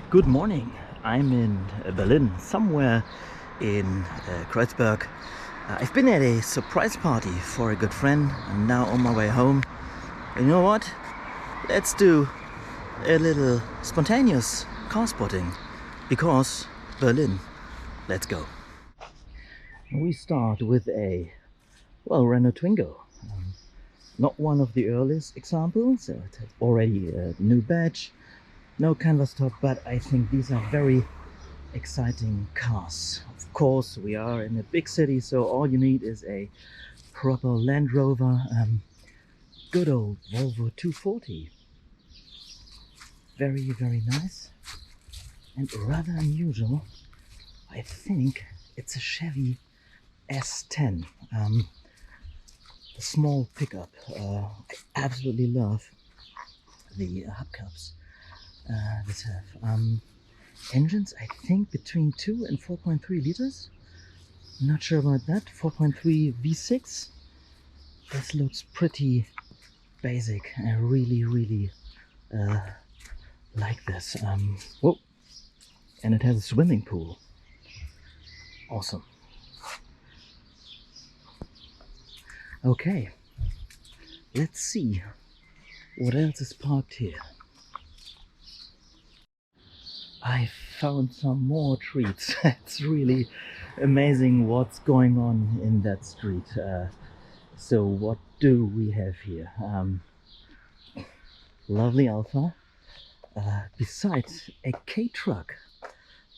Good morning. I'm in Berlin, somewhere in Kreuzberg. I've been at a surprise party for a good friend. I'm now on my way home. And you know what? Let's do a little spontaneous car spotting because Berlin. Let's go. We start with a Renault Twingo. Not one of the earliest examples. It's already a new badge. No canvas top, but I think these are very exciting cars. Of course, we are in a big city, so all you need is a proper Land Rover, good old Volvo 240. Very, very nice and rather unusual. I think it's a Chevy S10, a small pickup. I absolutely love the hubcaps. This have engines, I think, between 2 and 4.3 liters. Not sure about that. 4.3 V6. This looks pretty basic. I really like this. Whoa! And it has a swimming pool. Awesome. Okay, let's see what else is parked here. I found some more treats. It's really amazing what's going on in that street. So what do we have here? Lovely Alpha. Besides a K-truck.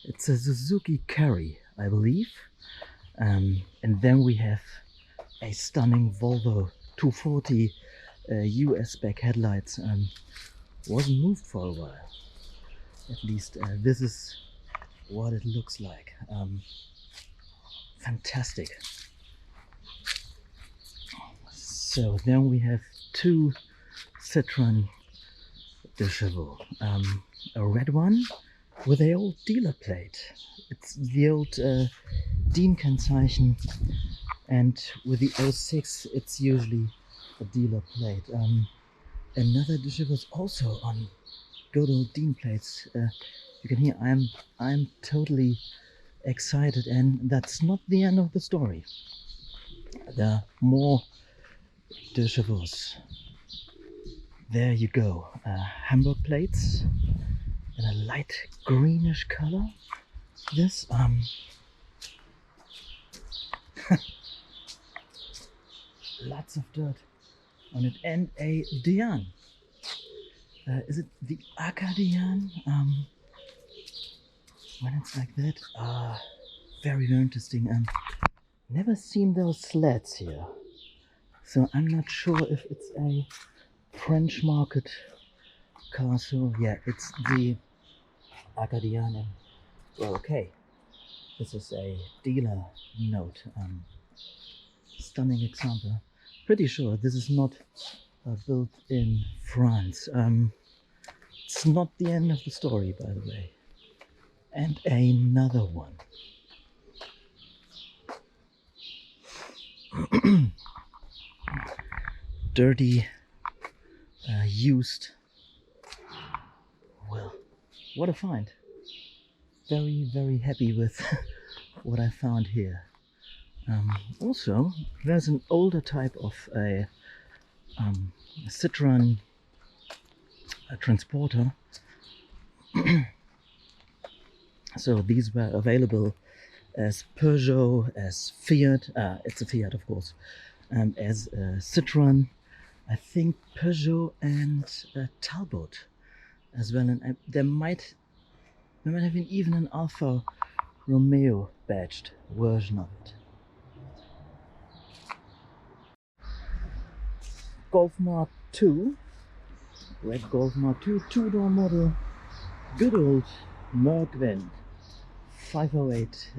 It's a Suzuki Carry, I believe. And then we have a stunning Volvo 240 US spec headlights. Wasn't moved for a while. At least this is what it looks like. Fantastic. So then we have two Citroën de Chevaux. A red one with a old dealer plate. It's the old DIN Kennzeichen, and with the 06 it's usually a dealer plate. Another de Chevaux is also on good old DIN plates. You can hear I'm totally excited, and that's not the end of the story. There are more de Chevaux. There you go. Hamburg plates in a light greenish color. This lots of dirt on it, and a Diane. Is it the Acadian? When it's like that, very interesting. Never seen those sleds here, so I'm not sure if it's a French market car. So yeah, it's the Acadian. Well, okay, this is a dealer note. Stunning example. Pretty sure this is not built in France. It's not the end of the story, by the way. And another one. Dirty, used. Well, what a find. Very happy with what I found here. Also, there's an older type of a Citroën transporter. So these were available as Peugeot, as Fiat, it's a Fiat of course, as Citroën, I think Peugeot and Talbot as well, and there might have been even an Alfa Romeo badged version of it. Golf Mark II, red Golf Mark II, two-door model, good old Merc-Wind 508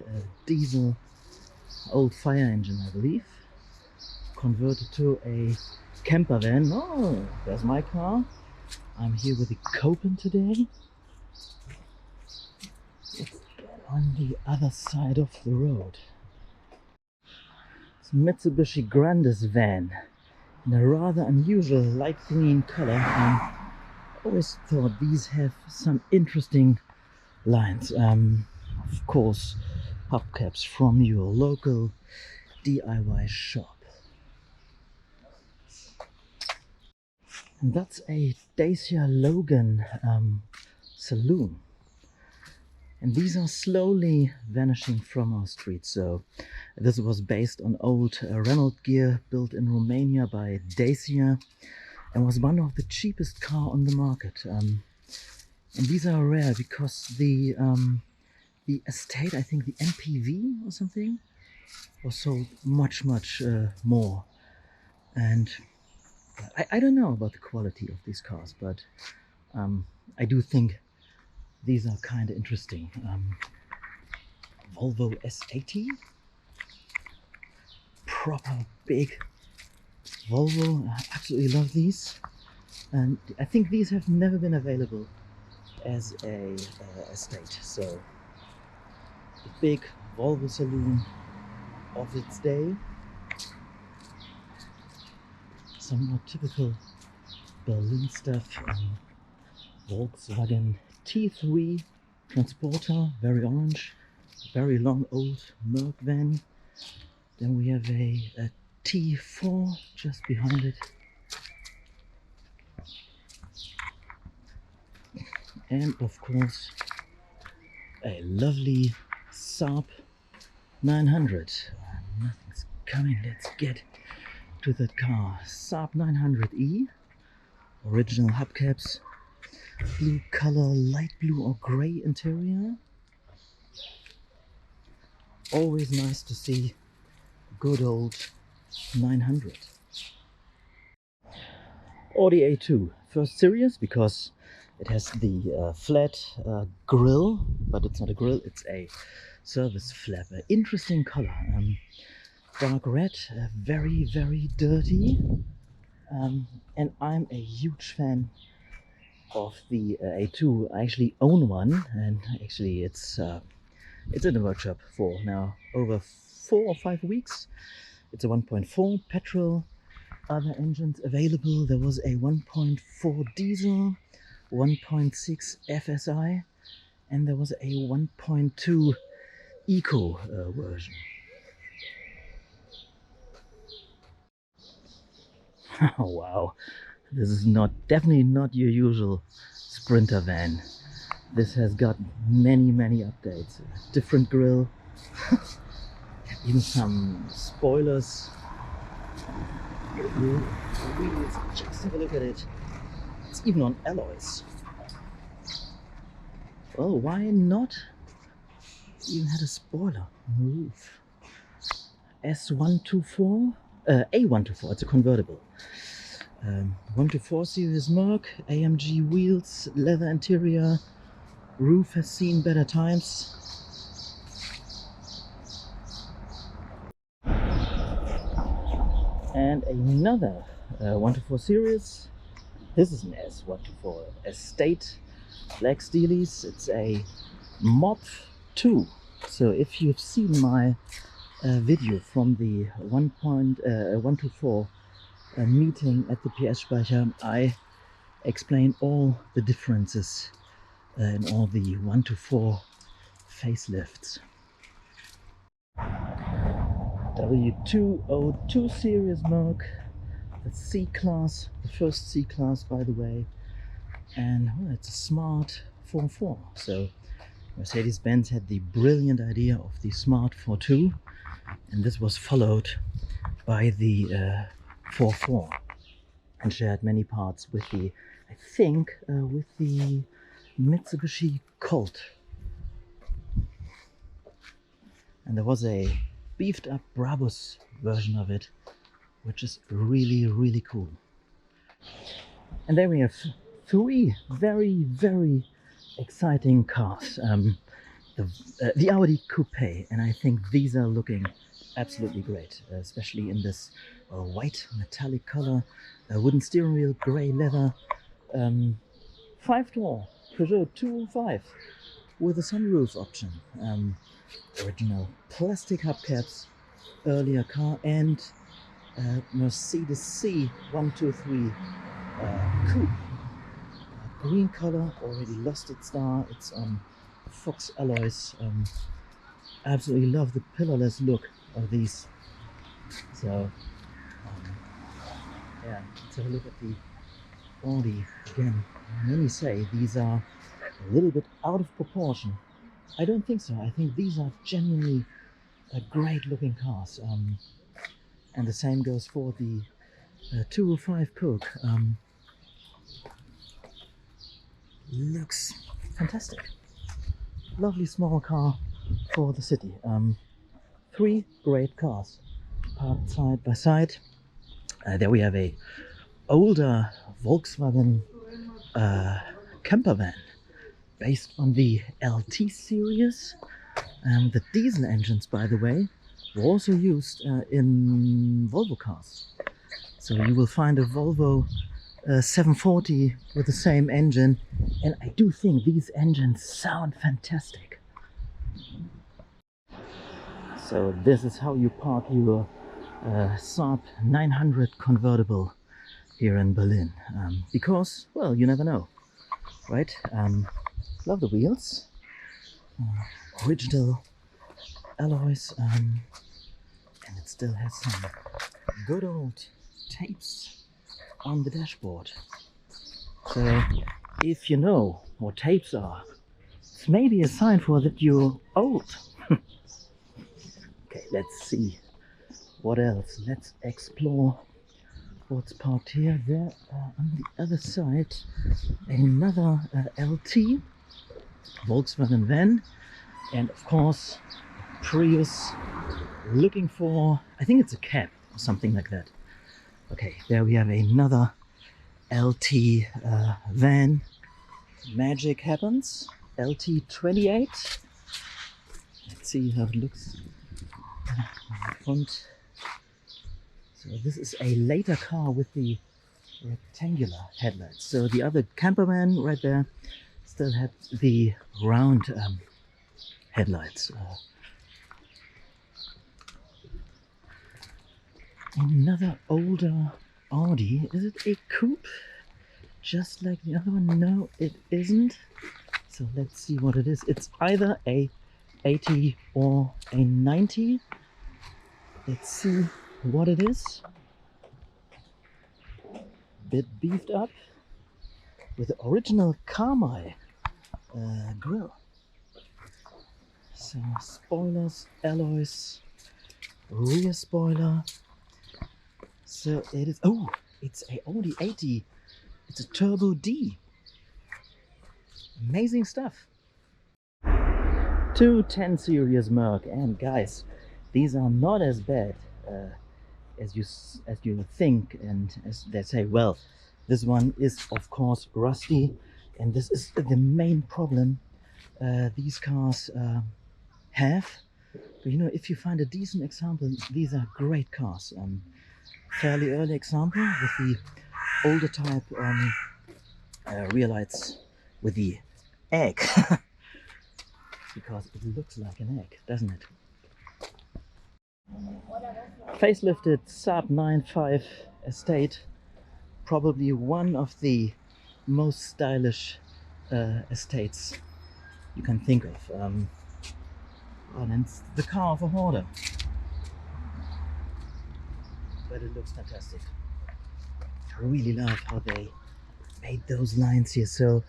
diesel, old fire engine I believe, converted to a camper van. Oh, there's my car. I'm here with the Copen today. Let's get on the other side of the road. It's Mitsubishi Grandis van in a rather unusual light green color. I always thought these have some interesting lines. Of course, hubcaps from your local DIY shop. And that's a Dacia Logan saloon. And these are slowly vanishing from our street. So this was based on old Renault gear built in Romania by Dacia and was one of the cheapest car on the market. And these are rare because the estate, I think the MPV or something, was sold much more. And I don't know about the quality of these cars, but I do think these are kind of interesting. Volvo S80, proper big Volvo. I absolutely love these, and I think these have never been available as a estate. So the big Volvo saloon of its day. Some more typical Berlin stuff. Volkswagen T3 Transporter, very orange, very long old Merc van. Then we have a T4 just behind it. And of course, a lovely Saab 900. Nothing's coming, let's get to that car. Saab 900E, original hubcaps, blue color, light blue or gray interior. Always nice to see good old 900. Audi A2, first series, because it has the flat grille, but it's not a grille, it's a service flap. Interesting color, dark red, very dirty, and I'm a huge fan of the A2. I actually own one, and actually it's in the workshop for now over 4 or 5 weeks. It's a 1.4 petrol. Other engines available, there was a 1.4 diesel, 1.6 FSI, and there was a 1.2 eco version. Oh wow, this is definitely not your usual Sprinter van. This has got many updates. Different grille, even some spoilers. Wheels, just have a look at it. It's even on alloys. Well, why not? Even had a spoiler on the roof. S124, A124, it's a convertible. 124 series Merc, AMG wheels, leather interior, roof has seen better times. And another 124 series. This is an S124 Estate Black Steelies. It's a Mod 2. So if you've seen my video from the 124 meeting at the PS Speicher, I explain all the differences in all the 124 facelifts. W202 series Merc, the C-Class, the first C-Class by the way, and well, it's a smart 4.4. So Mercedes-Benz had the brilliant idea of the smart 4.2, and this was followed by the 4.4 and shared many parts with the, I think, with the Mitsubishi Colt. And there was a beefed up Brabus version of it, which is really cool. And then we have 3 very exciting cars. The Audi Coupe, and I think these are looking absolutely great, especially in this white metallic color, wooden steering wheel, gray leather, 5-door Peugeot 205 with a sunroof option. Original plastic hubcaps, earlier car, and Mercedes C123 coupe. Green color, already lost its star. It's on Fox alloys. Absolutely love the pillarless look of these. So yeah, let's have a look at the Audi again. Many say these are a little bit out of proportion. I don't think so. I think these are genuinely great looking cars. And the same goes for the 205 Coke. Looks fantastic. Lovely small car for the city. Three great cars parked side by side. There we have a older Volkswagen camper van based on the LT series. The diesel engines, by the way, were also used in Volvo cars. So you will find a Volvo 740 with the same engine, and I do think these engines sound fantastic. So this is how you park your Saab 900 convertible here in Berlin, because, well, you never know, right? Love the wheels, original alloys, and it still has some good old tapes on the dashboard. So if you know what tapes are, it's maybe a sign for that you're old. Okay, let's see what else. Let's explore what's parked here. There on the other side, another LT Volkswagen van, and of course Prius, looking for, I think it's a cab or something like that. Okay, there we have another LT van. Magic happens. LT 28. Let's see how it looks in the front. So this is a later car with the rectangular headlights. So the other camper van right there still had the round headlights. Another older Audi. Is it a coupe? Just like the other one? No, it isn't. So let's see what it is. It's either a 80 or a 90. Let's see what it is. Bit beefed up with the original Carmi grille. So spoilers, alloys, rear spoiler. So it is, oh, it's a Audi 80. It's a Turbo D. Amazing stuff. 210 series Merc, and guys, these are not as bad as you think, and as they say. Well, this one is of course rusty, and this is the main problem these cars have. But you know, if you find a decent example, these are great cars. Fairly early example with the older type rear lights with the egg. Because it looks like an egg, doesn't it? Facelifted Saab 9.5 Estate, probably one of the most stylish estates you can think of. And it's the car of a hoarder. But it looks fantastic. I really love how they made those lines here. So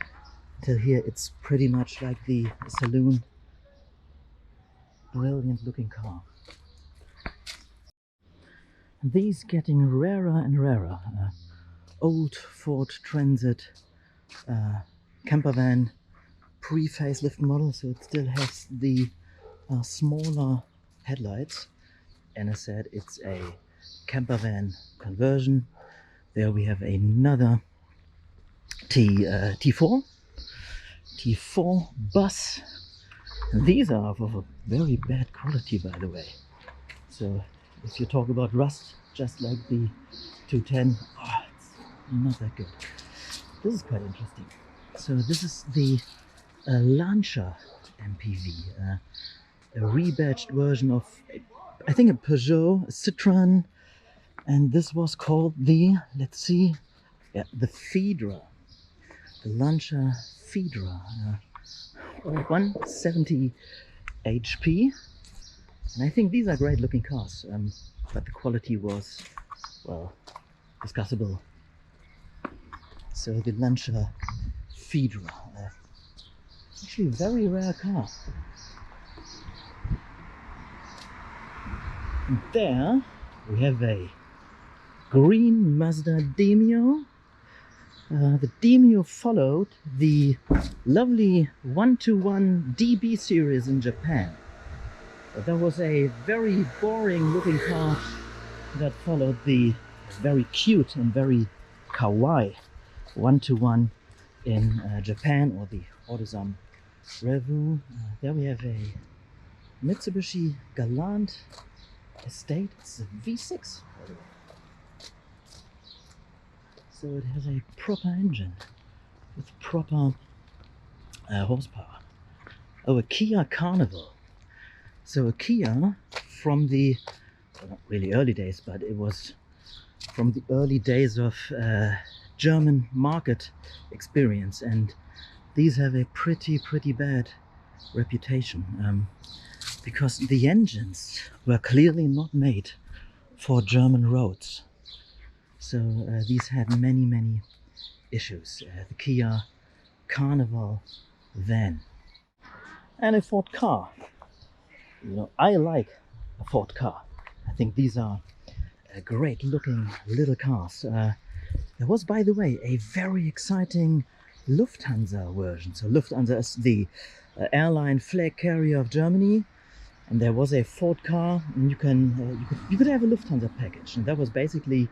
till here it's pretty much like the saloon. Brilliant looking car. These getting rarer and rarer. Old Ford Transit camper van, pre-facelift model, so it still has the smaller headlights, and I said it's a camper van conversion. There we have another T4 bus. These are of a very bad quality, by the way. So if you talk about rust, just like the 210, it's not that good. This is quite interesting. So this is the Lancia MPV, a rebadged version of, I think, a Peugeot, a Citroën, and this was called the, let's see, yeah, the Fedra, the Lancia Fedra. 170 HP. And I think these are great looking cars, but the quality was, well, discussable. So the Lancia Fedra, actually a very rare car. And there we have a green Mazda Demio. The Demio followed the lovely 121 DB series in Japan. There was a very boring looking car that followed the very cute and very kawaii 121 in Japan, or the Autosan Revu. There we have a Mitsubishi Galant Estate. It's a V6, by the way. So it has a proper engine with proper horsepower. Oh, a Kia Carnival. So a Kia from the, well, not really early days, but it was from the early days of German market experience, and these have a pretty bad reputation because the engines were clearly not made for German roads. So these had many issues. The Kia Carnival van and a Ford car. You know, I like a Ford car. I think these are great looking little cars. There was, by the way, a very exciting Lufthansa version. So Lufthansa is the airline flag carrier of Germany, and there was a Ford car, and you could have a Lufthansa package, and that was basically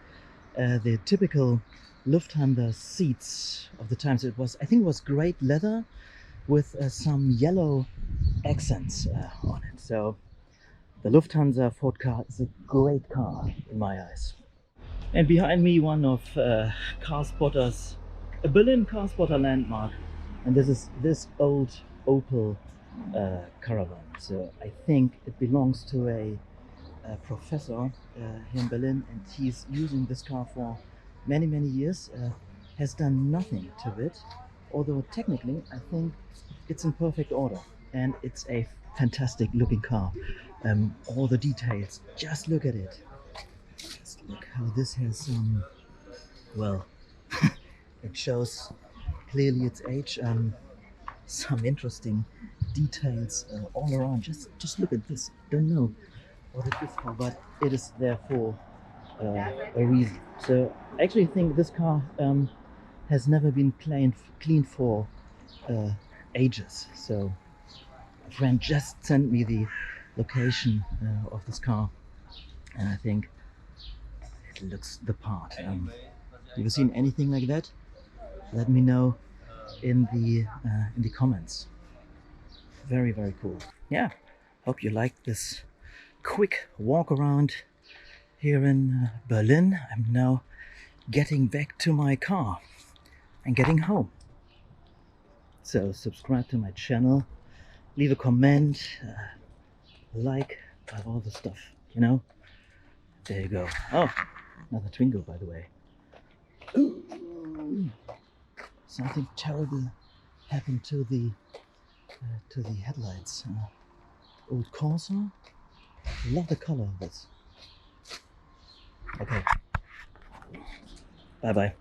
the typical Lufthansa seats of the times. It was, I think, it was great leather with some yellow accents on it. So the Lufthansa Ford car is a great car in my eyes. And behind me, one of Carspotter's, a Berlin Carspotter landmark, and this is this old Opel Caravan. So I think it belongs to a professor here in Berlin, and he's using this car for many years. Has done nothing to it, although technically I think it's in perfect order, and it's a fantastic looking car. All the details, just look at it. Just look how this has some, well, it shows clearly its age. Some interesting details all around. Just look at this. Don't know what it is for, but it is there for a reason. So I actually think this car has never been cleaned for ages. So a friend just sent me the location of this car, and I think it looks the part. Have you seen anything like that? Let me know in the comments. Very cool. Yeah, hope you liked this quick walk around here in Berlin. I'm now getting back to my car and getting home. So subscribe to my channel, leave a comment, like, all the stuff, you know. There you go. Oh, another Twingo, by the way. Ooh, something terrible happened to the headlights. Old Corsa. Love the color of this. Okay. Bye bye.